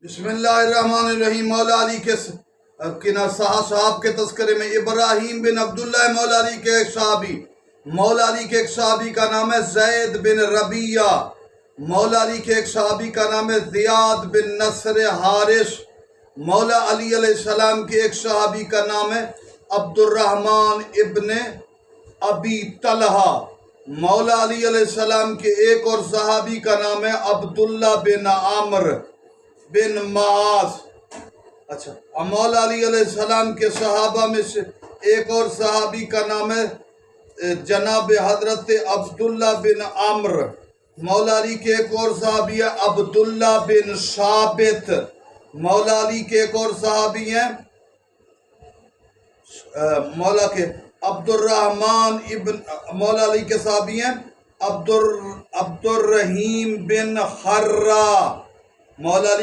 बिस्मिल्लाहिर्रहमानिर्रहीम। मौला अली के साहब के तस्करे में इब्राहिम बिन अब्दुल्लाह मौला अली के एक सहाबी, मौला अली के एक सहाबी का नाम है जैद बिन रबिया, मौला अली के एक सहाबी का नाम है ज़ियाद बिन नस्र हारिस, मौला अली अलैहिस्सलाम के एक सहाबी का नाम है अब्दुर्रहमान इब्न अबी तलहा, मौला अली अलैहिस्सलाम के एक और सहाबी का नाम है अब्दुल्ला बिन आमर बिन मास। अच्छा, मौला अली अलैहिस्सलाम के सहाबा में से एक और सहाबी का नाम है जनाब हजरत अब्दुल्ला बिन आमर, मौला अली के एक और सहाबी है अब्दुल्ला बिन साबित, मौला अली के एक और सहाबी हैं मौला के अब्दुर्रहमान इब्न, मौला अली के सहाबी हैं अब्दुर्रहीम बिन हर्रा, मौला